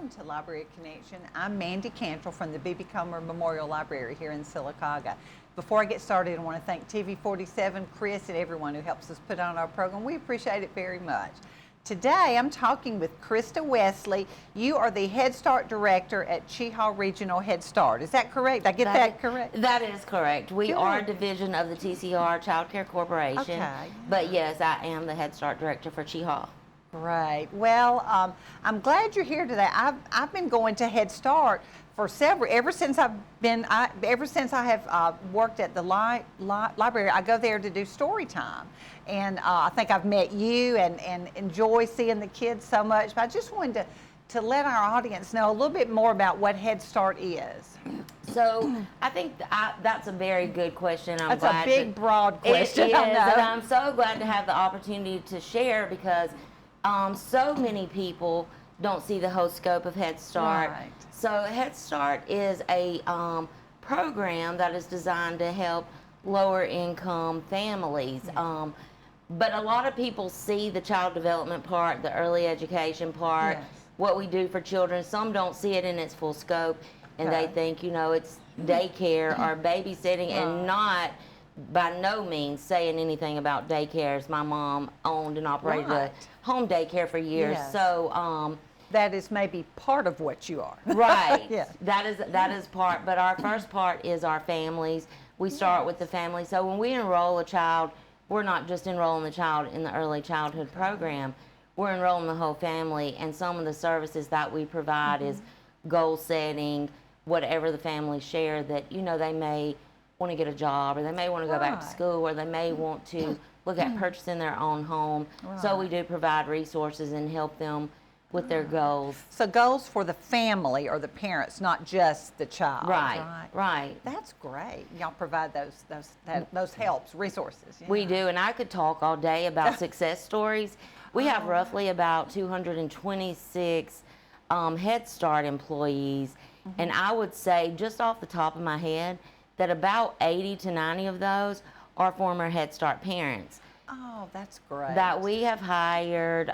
welcome to Library Connection. I'm Mandy Cantrell from the B.B. Comer Memorial Library here in Sylacauga. Before I get started, I want to thank TV47, Chris, and everyone who helps us put on our program. We appreciate it very much. Today, I'm talking with Christa Wesley. You are the Head Start Director at Cheaha Regional Head Start. Is that correct? Did I get that correct? That is correct. We are a division of the TCR Child Care Corporation. Okay. But yes, I am the Head Start Director for Cheaha. Great. Well, I'm glad you're here today. I've been going to Head Start for ever since I have worked at the library. I go there to do story time, and I think I've met you and enjoy seeing the kids so much. But I just wanted to let our audience know a little bit more about what Head Start is. So I think that's a very good question. That's a big, broad question. It is, and I'm so glad to have the opportunity to share because so many people don't see the whole scope of Head Start. Right. So Head Start is a program that is designed to help lower income families. But a lot of people see the child development part, the early education part, what we do for children. Some don't see it in its full scope, and they think, you know, it's daycare or babysitting, and not by no means saying anything about daycares. My mom owned and operated a home daycare for years, so that is maybe part of what you are. Right. That is part, but our first part is our families. We start with the family. So when we enroll a child, we're not just enrolling the child in the early childhood program. We're enrolling the whole family, and some of the services that we provide is goal setting, whatever the family share that, you know, they may want to get a job, or they may want to go back to school, or they may want to look at purchasing their own home. So we do provide resources and help them with their goals. So goals for the family or the parents, not just the child. Right. That's great. Y'all provide those helps, resources. We do, and I could talk all day about success stories. We have roughly about 226 Head Start employees, and I would say, just off the top of my head, that about 80 to 90 of those are former Head Start parents. Oh, that's great. That we have hired,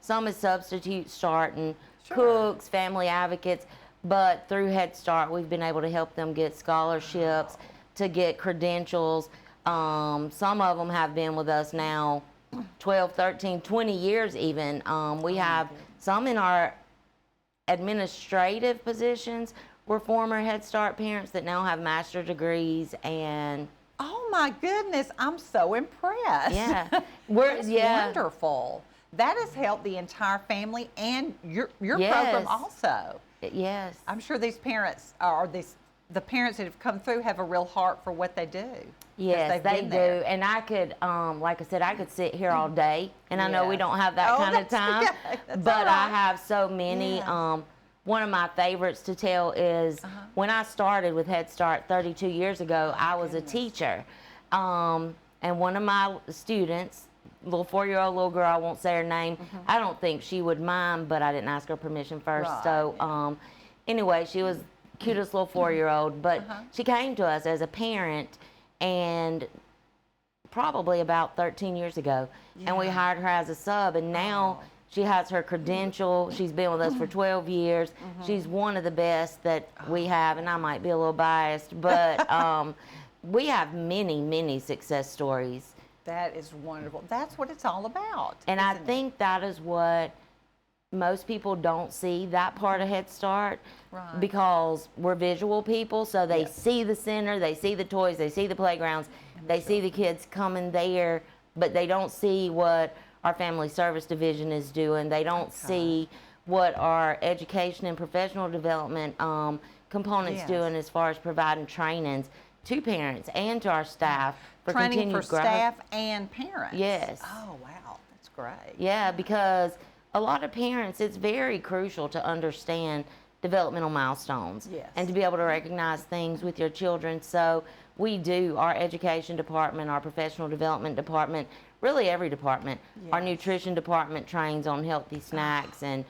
some as substitute starting, cooks, family advocates, but through Head Start, we've been able to help them get scholarships, to get credentials. Some of them have been with us now 12, 13, 20 years even. We have some in our administrative positions were former Head Start parents that now have master's degrees, and oh my goodness, I'm so impressed. Yeah. That's wonderful. That has helped the entire family and your program also. Yes. I'm sure these parents the parents that have come through have a real heart for what they do. Yes, they do. And I could, like I said, I could sit here all day, and I know we don't have that kind of time, but I have so many. One of my favorites to tell is when I started with Head Start 32 years ago, I was a teacher. And one of my students, little 4-year-old little girl, I won't say her name, I don't think she would mind, but I didn't ask her permission first. So anyway, she was the cutest little 4-year-old, but she came to us as a parent, and probably about 13 years ago, and we hired her as a sub, and now she has her credential. She's been with us for 12 years. She's one of the best that we have, and I might be a little biased, but we have many, many success stories. That is wonderful. That's what it's all about. And I think that is what most people don't see, that part of Head Start, because we're visual people, so they see the center, they see the toys, they see the playgrounds, they see the kids coming there, but they don't see what our family service division is doing. They don't see what our education and professional development components doing as far as providing trainings to parents and to our staff for training continued for growth. Staff and parents. Yes. Oh wow, that's great. Yeah, because a lot of parents, it's very crucial to understand developmental milestones and to be able to recognize things with your children. So we do, our education department, our professional development department, really every department. Our nutrition department trains on healthy snacks, and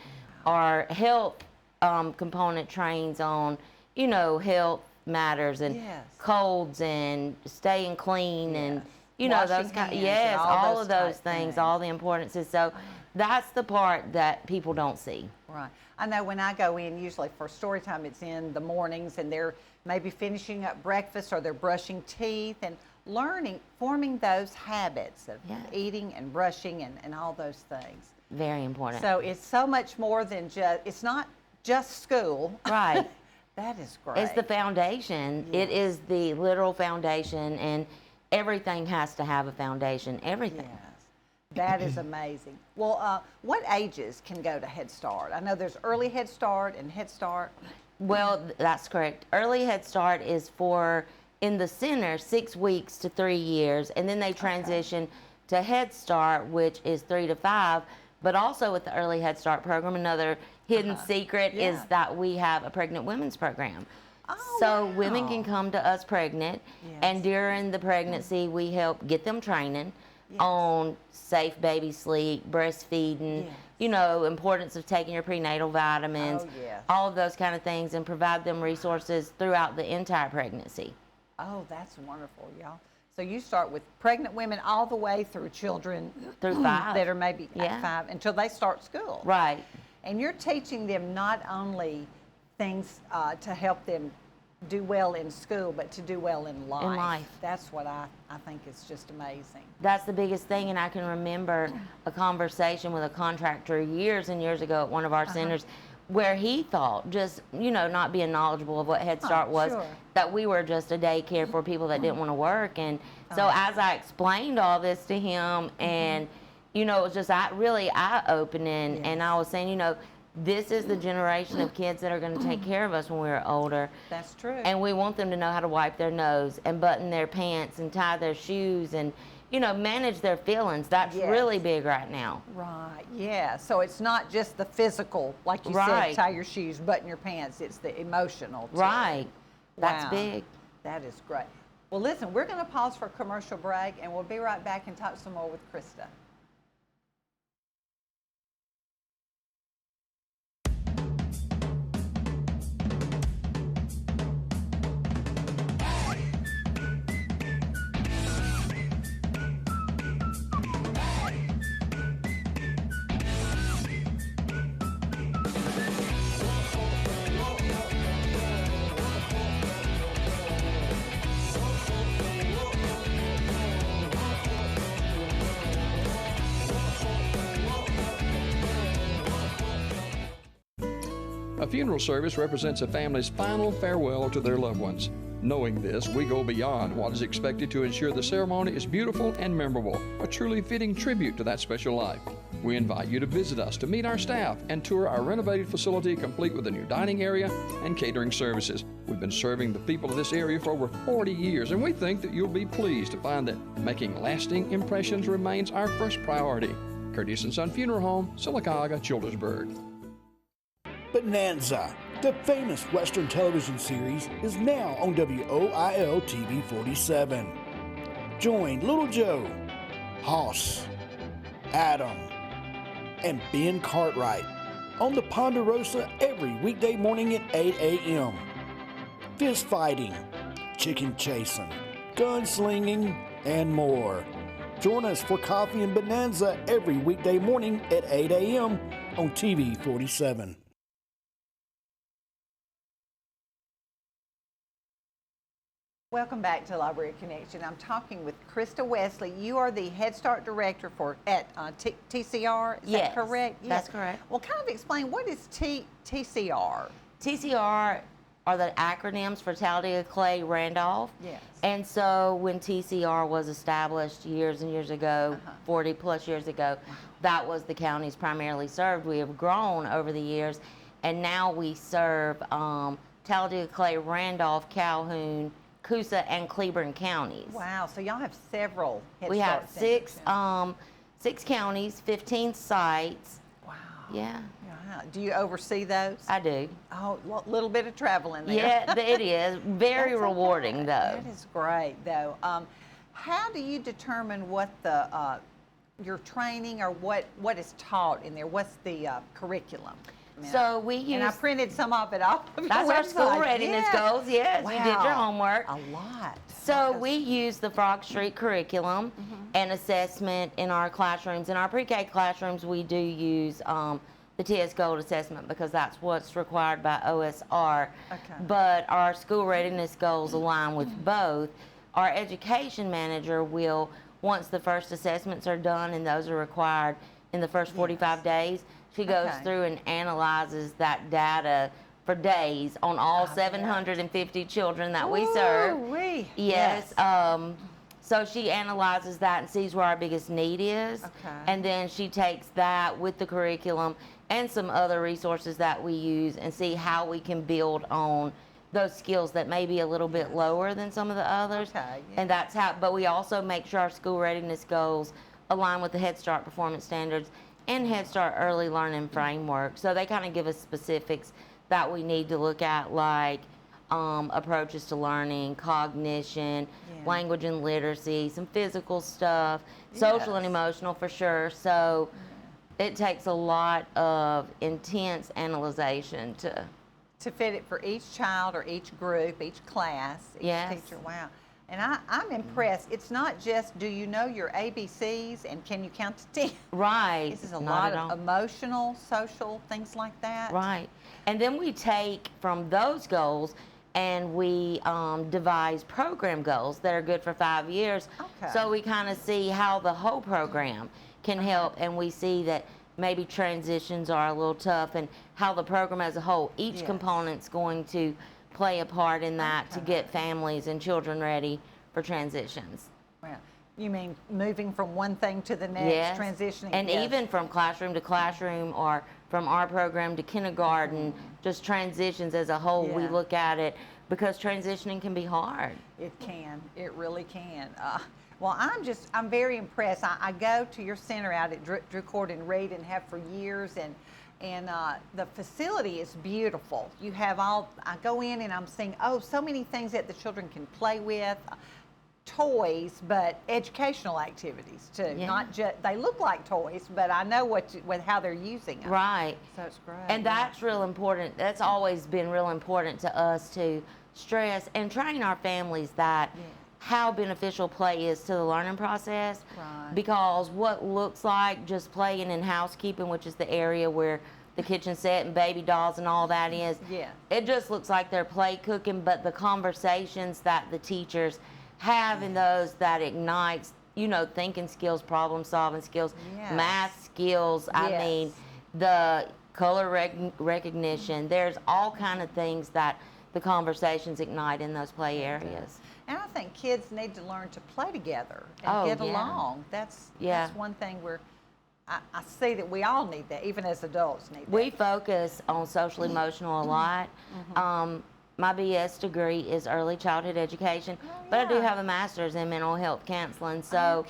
our health component trains on, you know, health matters and colds and staying clean and you know, Washing those kind. hands Yes, and all those of those type things, all the importances. So that's the part that people don't see. Right. I know when I go in, usually for story time, it's in the mornings, and they're maybe finishing up breakfast or they're brushing teeth and learning, forming those habits of eating and brushing and all those things. Very important. So it's so much more than just, it's not just school. Right. That is great. It's the foundation. Yes. It is the literal foundation, and everything has to have a foundation. Everything. Yes. That is amazing. Well, what ages can go to Head Start? I know there's early Head Start and Head Start. Well, that's correct. Early Head Start is for, in the center, 6 weeks to 3 years, and then they transition to Head Start, which is 3 to 5. But also with the Early Head Start program, another hidden secret is that we have a pregnant women's program. Oh, So wow. women can come to us pregnant, and during the pregnancy, we help get them training on safe baby sleep, breastfeeding, you know, importance of taking your prenatal vitamins, all of those kind of things, and provide them resources throughout the entire pregnancy. Oh, that's wonderful, y'all. So you start with pregnant women all the way through children Through 5. that are maybe at 5 until they start school. Right. And you're teaching them not only things to help them do well in school, but to do well in life. In life. That's what I think is just amazing. That's the biggest thing, and I can remember a conversation with a contractor years and years ago at one of our centers where he thought, just, you know, not being knowledgeable of what Head Start was, that we were just a daycare for people that didn't want to work. And so as I explained all this to him, and, you know, it was just really eye-opening, and I was saying, you know, this is the generation of kids that are going to take care of us when we're older. That's true. And we want them to know how to wipe their nose and button their pants and tie their shoes and, you know, manage their feelings. That's really big right now. Right, yeah. So it's not just the physical, like you said, tie your shoes, button your pants. It's the emotional, too. Right. That's Wow. big. That is great. Well, listen, we're going to pause for a commercial break, and we'll be right back and talk some more with Christa. A funeral service represents a family's final farewell to their loved ones. Knowing this, we go beyond what is expected to ensure the ceremony is beautiful and memorable, a truly fitting tribute to that special life. We invite you to visit us to meet our staff and tour our renovated facility complete with a new dining area and catering services. We've been serving the people of this area for over 40 years, and we think that you'll be pleased to find that making lasting impressions remains our first priority. Curtis & Son Funeral Home, Sylacauga, Childersburg. Bonanza, the famous Western television series, is now on WOIL TV 47. Join Little Joe, Hoss, Adam, and Ben Cartwright on the Ponderosa every weekday morning at 8 a.m. Fist fighting, chicken chasing, gunslinging, and more. Join us for Coffee and Bonanza every weekday morning at 8 a.m. on TV 47. Welcome back to Library Connection. I'm talking with Christa Wesley. You are the Head Start Director at TCR, is that correct? Yes, that's correct. Well, kind of explain, what is TCR? TCR are the acronyms for Talladega Clay Randolph. Yes. And so when TCR was established years and years ago, 40 plus years ago, that was the counties primarily served. We have grown over the years, and now we serve Talladega Clay, Randolph, Calhoun, Coosa, and Cleburne counties. Wow, so y'all have several Head We Start have centers. six counties, 15 sites. Wow. Yeah. Wow. Do you oversee those? I do. Oh, a little bit of traveling there. Yeah, it is. Very rewarding, though. That is great, though. How do you determine what the your training or what is taught in there? What's the curriculum? So we use, and I printed some of it off of your that's our website. school readiness goals. Yes, wow. you did your homework. A lot. So we use the Frog Street curriculum and assessment in our classrooms. In our pre-K classrooms, we do use the TS Gold assessment because that's what's required by OSR. But our school readiness goals align with both. Our education manager will, once the first assessments are done and those are required in the first 45 days, she goes through and analyzes that data for days on all 750 children that we serve. Yes. So she analyzes that and sees where our biggest need is. And then she takes that with the curriculum and some other resources that we use and see how we can build on those skills that may be a little bit lower than some of the others. And that's how, but we also make sure our school readiness goals align with the Head Start performance standards and Head Start early learning framework. So they kind of give us specifics that we need to look at, like approaches to learning, cognition, language and literacy, some physical stuff, social and emotional for sure. So it takes a lot of intense analyzation to fit it for each child or each group, each class, each teacher. Wow. And I'm impressed. It's not just, do you know your ABCs and can you count to 10? Right. This is a lot of emotional, social, things like that. Right. And then we take from those goals and we devise program goals that are good for 5 years. So we kind of see how the whole program can help, and we see that maybe transitions are a little tough and how the program as a whole, each component's going to play a part in that to get families and children ready for transitions. Wow. You mean moving from one thing to the next, transitioning? And even from classroom to classroom or from our program to kindergarten, just transitions as a whole, we look at it because transitioning can be hard. It can. It really can. Well, I'm very impressed. I go to your center out at Drew Court and Reed and have for years, and the facility is beautiful. You have I go in and I'm seeing, so many things that the children can play with, toys, but educational activities too. Not just, they look like toys, but I know how they're using them. Right. So it's great. And that's real important. That's always been real important to us to stress and train our families that how beneficial play is to the learning process. Because what looks like just playing in housekeeping, which is the area where the kitchen set and baby dolls and all that is, it just looks like they're play cooking, but the conversations that the teachers have in those that ignites, thinking skills, problem solving skills, math skills, I mean, the color recognition, there's all kind of things that the conversations ignite in those play areas. And I think kids need to learn to play together and get along. That's one thing where I see that we all need that, even as adults need that. We focus on social emotional a lot. My BS degree is early childhood education, but I do have a master's in mental health counseling. So,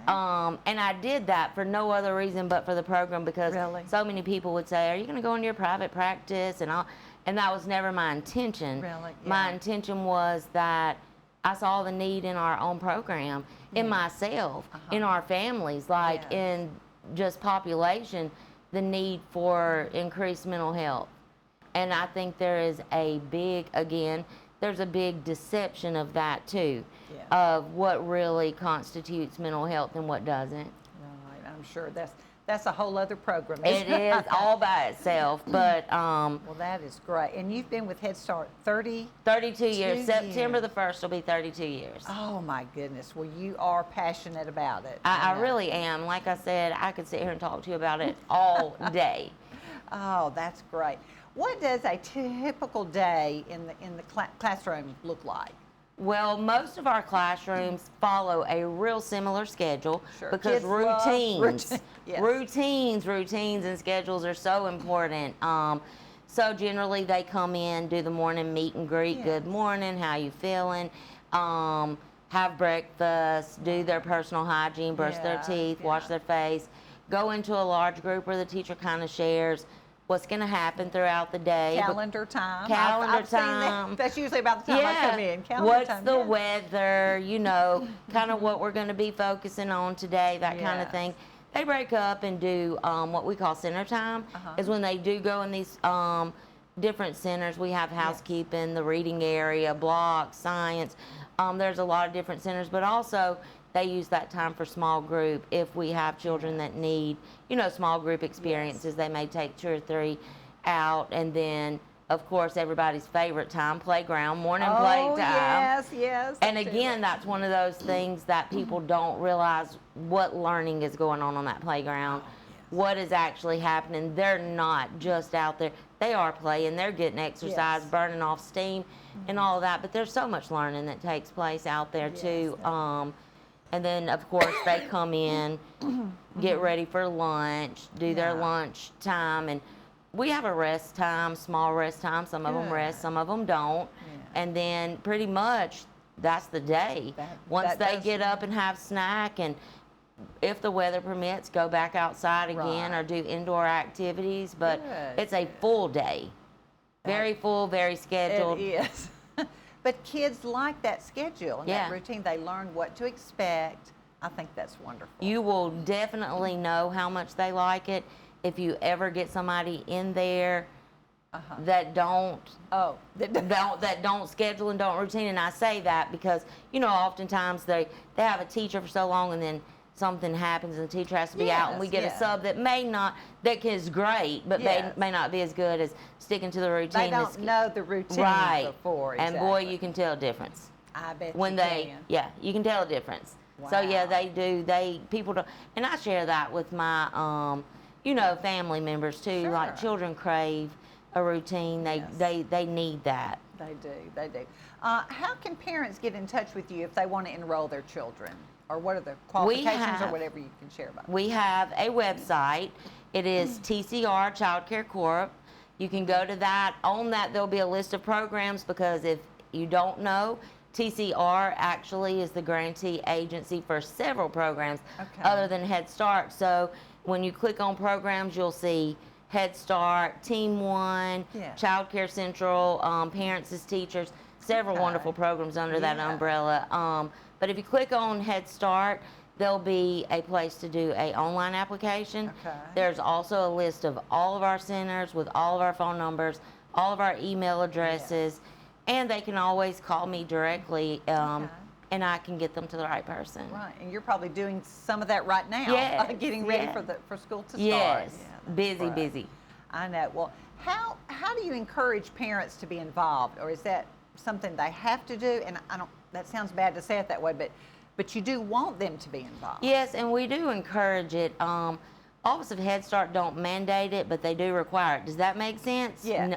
and I did that for no other reason but for the program, because so many people would say, "Are you going to go into your private practice?" And that was never my intention. My intention was that I saw the need in our own program, in myself, in our families, like in just population, the need for increased mental health. And I think there is a big, there's a big deception of that too, of what really constitutes mental health and what doesn't. Right, I'm sure that's a whole other program. It is all by itself, but well, that is great. And you've been with Head Start 32 years. September the 1st will be 32 years. Oh my goodness. Well, you are passionate about it. I really am. Like I said, I could sit here and talk to you about it all day. Oh, that's great. What does a typical day in the classroom look like? Well, most of our classrooms follow a real similar schedule because Kids routines and schedules are so important. So generally they come in, do the morning meet and greet, good morning, how you feeling, have breakfast, do their personal hygiene, brush their teeth, wash their face, go into a large group where the teacher kind of shares what's going to happen throughout the day. Calendar time. I've time. Seen that's usually about the time I come in. What's the weather, kind of what we're going to be focusing on today, that kind of thing. They break up and do what we call center time, is when they do go in these different centers. We have housekeeping, the reading area, blocks, science. There's a lot of different centers, but also they use that time for small group. If we have children that need, you know, small group experiences, they may take 2 or 3 out, and then of course everybody's favorite time, playground, morning playtime. Yes. And again, that's one of those things that people don't realize what learning is going on that playground. What is actually happening. They're not just out there. They are playing, they're getting exercise, burning off steam and all of that, but there's so much learning that takes place out there too. And then of course they come in, get ready for lunch, do their lunch time, and we have a rest time, small rest time. Some of them rest, some of them don't. And then pretty much that's the day. Once they get up and have snack, and if the weather permits, go back outside again or do indoor activities. But it's a full day. Very full, very scheduled. It is. But kids like that schedule and that routine. They learn what to expect. I think that's wonderful. You will definitely know how much they like it if you ever get somebody in there that don't schedule and don't routine. And I say that because, you know, oftentimes they have a teacher for so long, and then something happens and the teacher has to be out, and we get a sub that is great, but may not be as good as sticking to the routine. They don't know the routine before. Exactly. And boy, you can tell a difference. I bet when you they can. Yeah, you can tell a difference. So yeah, they do. People don't, and I share that with my you know, family members too. Like children crave a routine. They need that. They do. How can parents get in touch with you if they want to enroll their children? Or what are the qualifications or whatever you can share about? We have a website. It is TCR Child Care Corp. You can go to that. On that, there'll be a list of programs, because if you don't know, TCR actually is the grantee agency for several programs other than Head Start. So when you click on programs, you'll see Head Start, Team One, Child Care Central, Parents as Teachers, several wonderful programs under that umbrella. But if you click on Head Start, there'll be a place to do an online application. There's also a list of all of our centers with all of our phone numbers, all of our email addresses, and they can always call me directly, and I can get them to the right person. Right, and you're probably doing some of that right now, getting ready for school to start. Yes, busy. I know. Well, how do you encourage parents to be involved, or is that something they have to do? And I don't. That sounds bad to say it that way, but you do want them to be involved. Yes, and we do encourage it. Office of Head Start don't mandate it, but they do require it. Does that make sense? Yeah.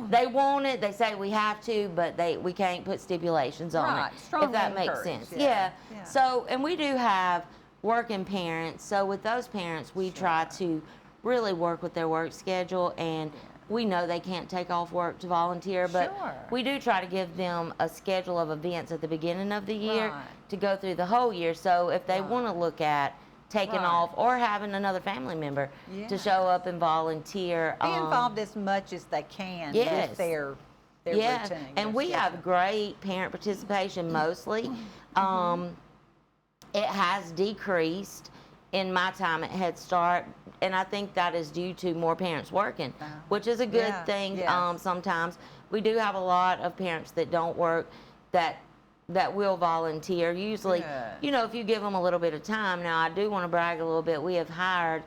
They want it. They say we have to, but we can't put stipulations on it. Strongly if that makes encouraged. sense. Yeah. So, and we do have working parents. So with those parents, we try to really work with their work schedule, and we know they can't take off work to volunteer, but we do try to give them a schedule of events at the beginning of the year to go through the whole year. So if they want to look at taking off or having another family member to show up and volunteer. Be involved as much as they can with their routine. And we have great parent participation mostly. It has decreased in my time at Head Start, and I think that is due to more parents working, which is a good thing. Sometimes we do have a lot of parents that don't work that will volunteer. Usually, you know, if you give them a little bit of time. Now, I do want to brag a little bit. We have hired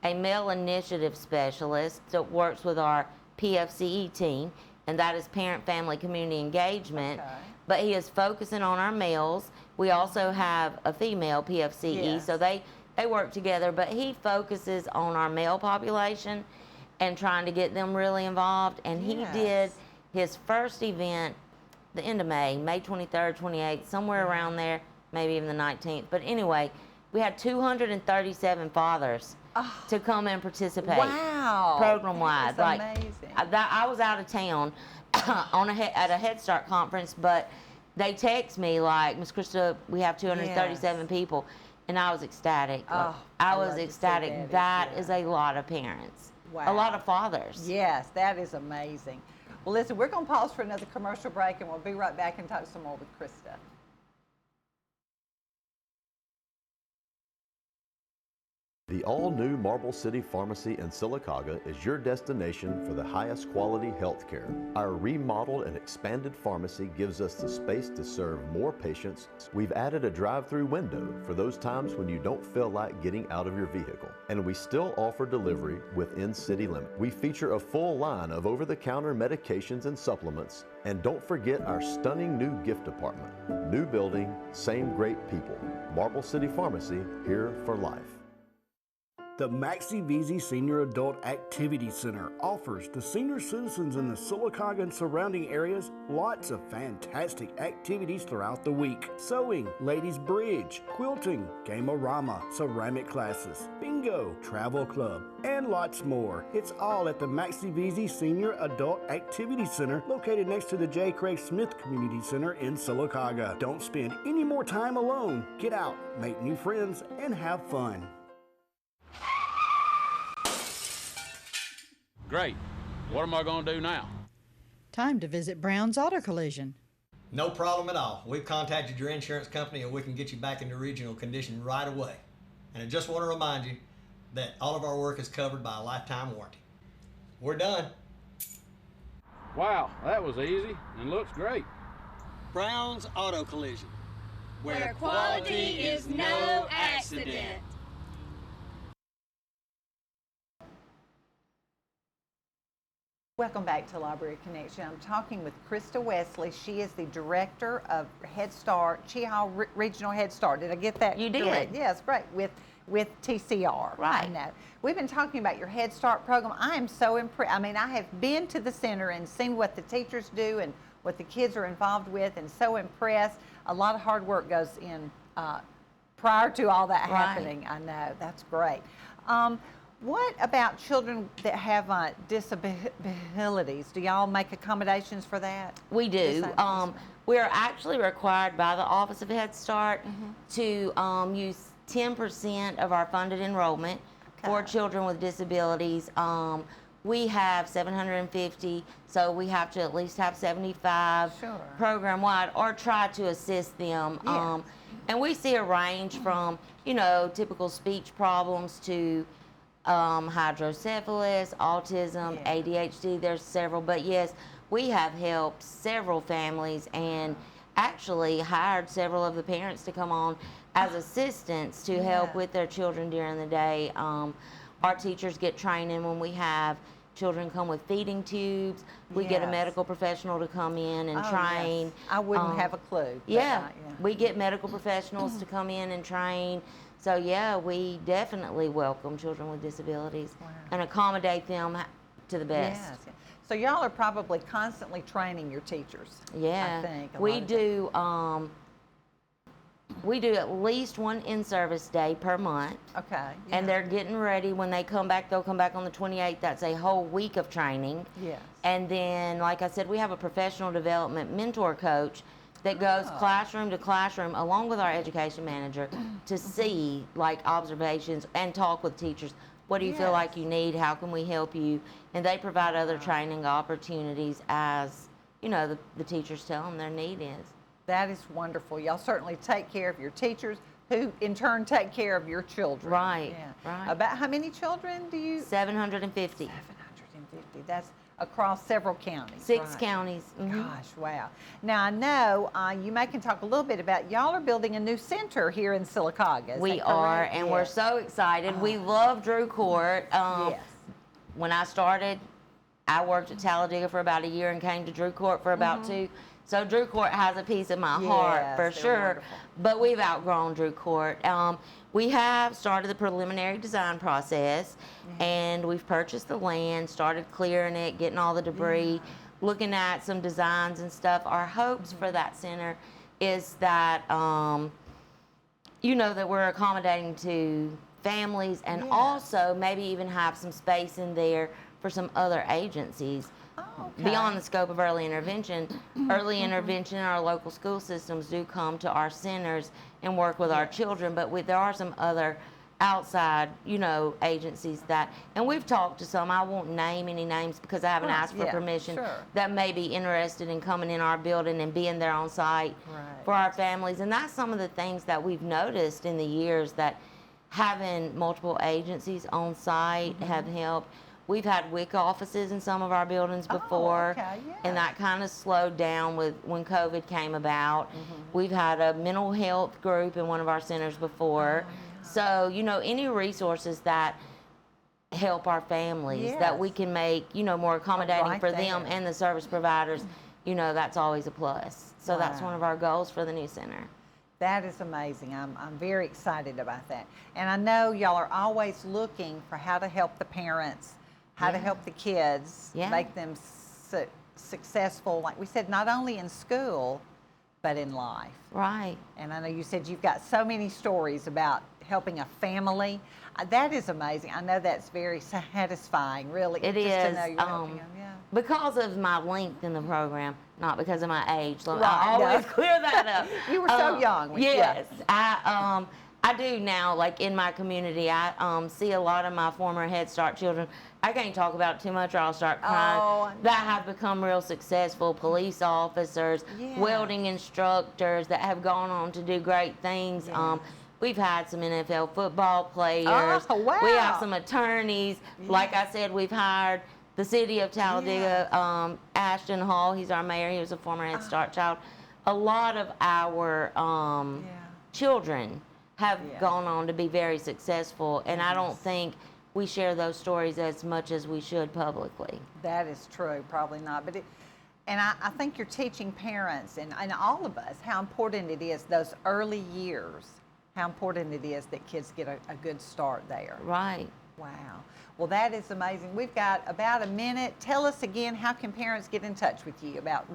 a male initiative specialist that works with our PFCE team, and that is Parent Family Community Engagement. But he is focusing on our males. We also have a female PFCE, so they work together, but he focuses on our male population and trying to get them really involved. And he did his first event the end of May 23rd, 28th, somewhere around there, maybe even the 19th. But anyway, we had 237 fathers to come and participate. Wow. Program-wide. That's amazing. I was out of town at a Head Start conference, but they text me like, Miss Christa, we have 237 people. And I was ecstatic. I was ecstatic. That is a lot of parents. A lot of fathers. Yes, that is amazing. Well, listen, we're going to pause for another commercial break, and we'll be right back and talk some more with Christa. The all-new Marble City Pharmacy in Sylacauga is your destination for the highest quality health care. Our remodeled and expanded pharmacy gives us the space to serve more patients. We've added a drive-through window for those times when you don't feel like getting out of your vehicle. And we still offer delivery within city limits. We feature a full line of over-the-counter medications and supplements. And don't forget our stunning new gift department. New building, same great people. Marble City Pharmacy, here for life. The Maxie Veazey Senior Adult Activity Center offers the senior citizens in the Sylacauga and surrounding areas lots of fantastic activities throughout the week. Sewing, ladies bridge, quilting, game-o-rama, ceramic classes, bingo, travel club, and lots more. It's all at the Maxie Veazey Senior Adult Activity Center located next to the J. Craig Smith Community Center in Sylacauga. Don't spend any more time alone. Get out, make new friends, and have fun. Great. What am I going to do now? Time to visit Brown's Auto Collision. No problem at all. We've contacted your insurance company and we can get you back into original condition right away. And I just want to remind you that all of our work is covered by a lifetime warranty. We're done. Wow, that was easy and looks great. Brown's Auto Collision. Where quality is no accident. Welcome back to Library Connection. I'm talking with Christa Wesley. She is the Director of Head Start, Chehaw Regional Head Start. Did I get that You did. correct? Yes, great. With TCR. Right. I know. We've been talking about your Head Start program. I am so impressed. I mean, I have been to the center and seen what the teachers do and what the kids are involved with, and so impressed. A lot of hard work goes in prior to all that happening. I know. That's great. What about children that have disabilities? Do y'all make accommodations for that? We do. We're actually required by the Office of Head Start to use 10% of our funded enrollment for children with disabilities. We have 750, so we have to at least have 75 program-wide, or try to assist them. And we see a range from, you know, typical speech problems to hydrocephalus, autism, ADHD. There's several, but yes, we have helped several families and actually hired several of the parents to come on as assistants to help with their children during the day. Our teachers get training when we have children come with feeding tubes. We get a medical professional to come in and train. I wouldn't have a clue. We get medical professionals to come in and train. So yeah, we definitely welcome children with disabilities and accommodate them to the best. Yes. So y'all are probably constantly training your teachers. Yeah, I think we do. We do at least one in-service day per month. Okay. And they're getting ready. When they come back, they'll come back on the 28th. That's a whole week of training. Yes. And then, like I said, we have a professional development mentor coach that goes classroom to classroom along with our education manager to see like observations and talk with teachers. What do you feel like you need? How can we help you? And they provide other training opportunities as, you know, the teachers tell them their need is. That is wonderful. Y'all certainly take care of your teachers, who in turn take care of your children. Right, right. About how many children do you? 750. 750. That's across several counties. 6 counties. Gosh, wow. Now I know you can talk a little bit about, y'all are building a new center here in Sylacauga. We are, and we're so excited. We love Drew Court. When I started, I worked at Talladega for about a year and came to Drew Court for about 2. So Drew Court has a piece of my heart for sure, wonderful. But we've outgrown Drew Court. We have started the preliminary design process, and we've purchased the land, started clearing it, getting all the debris, looking at some designs and stuff. Our hopes for that center is that, you know, that we're accommodating to families and also maybe even have some space in there for some other agencies. Beyond the scope of early intervention. Early intervention in our local school systems do come to our centers and work with our children, but there are some other outside, you know, agencies that, and we've talked to some, I won't name any names because I haven't asked for permission, that may be interested in coming in our building and being there on site for our families. And that's some of the things that we've noticed in the years, that having multiple agencies on site have helped. We've had WIC offices in some of our buildings before, and that kind of slowed down when COVID came about. We've had a mental health group in one of our centers before. So, you know, any resources that help our families that we can make, you know, more accommodating for them and the service providers, you know, that's always a plus. So that's one of our goals for the new center. That is amazing. I'm very excited about that. And I know y'all are always looking for how to help the parents, how to help the kids, make them successful, like we said, not only in school, but in life. Right. And I know you said you've got so many stories about helping a family. That is amazing. I know that's very satisfying, really. It just is. To know you're helping them. Because of my length in the program, not because of my age. So I always clear that up. You were so young. Yes. I do now, like in my community, I see a lot of my former Head Start children. I can't talk about it too much or I'll start crying. That have become real successful police officers, welding instructors that have gone on to do great things. We've had some NFL football players. Oh, wow. We have some attorneys. Like I said, we've hired the city of Talladega, Ashton Hall, he's our mayor. He was a former Head Start child. A lot of our children have gone on to be very successful, and I don't think we share those stories as much as we should publicly. That is true, probably not. But I think you're teaching parents and all of us how important it is, those early years, how important it is that kids get a good start there. Right. Wow. Well, that is amazing. We've got about a minute. Tell us again, how can parents get in touch with you about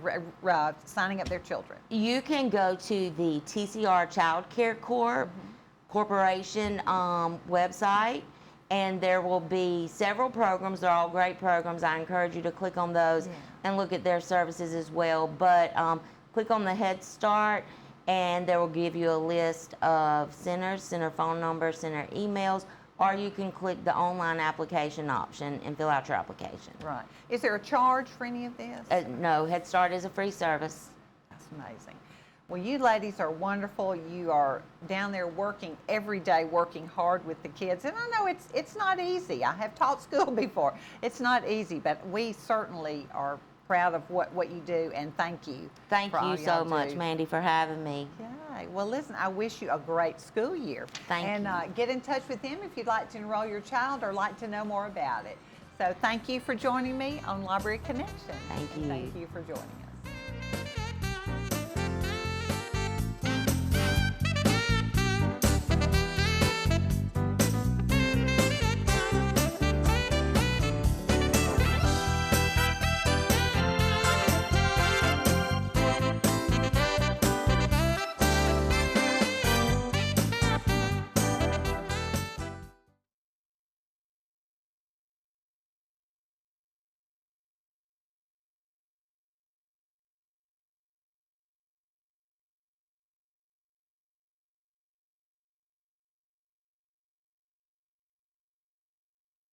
signing up their children? You can go to the TCR Child Care Corporation website, and there will be several programs. They're all great programs. I encourage you to click on those and look at their services as well. But click on the Head Start, and there will give you a list of centers, center phone numbers, center emails, or you can click the online application option and fill out your application. Right. Is there a charge for any of this? No, Head Start is a free service. That's amazing. Well, you ladies are wonderful. You are down there working every day, working hard with the kids. And I know it's not easy. I have taught school before. It's not easy, but we certainly are proud of what you do, and thank you. Thank you so much, Mandy, for having me. Okay. Well, listen, I wish you a great school year. Thank you. And get in touch with him if you'd like to enroll your child or like to know more about it. So thank you for joining me on Library Connection. Thank you. Thank you for joining us.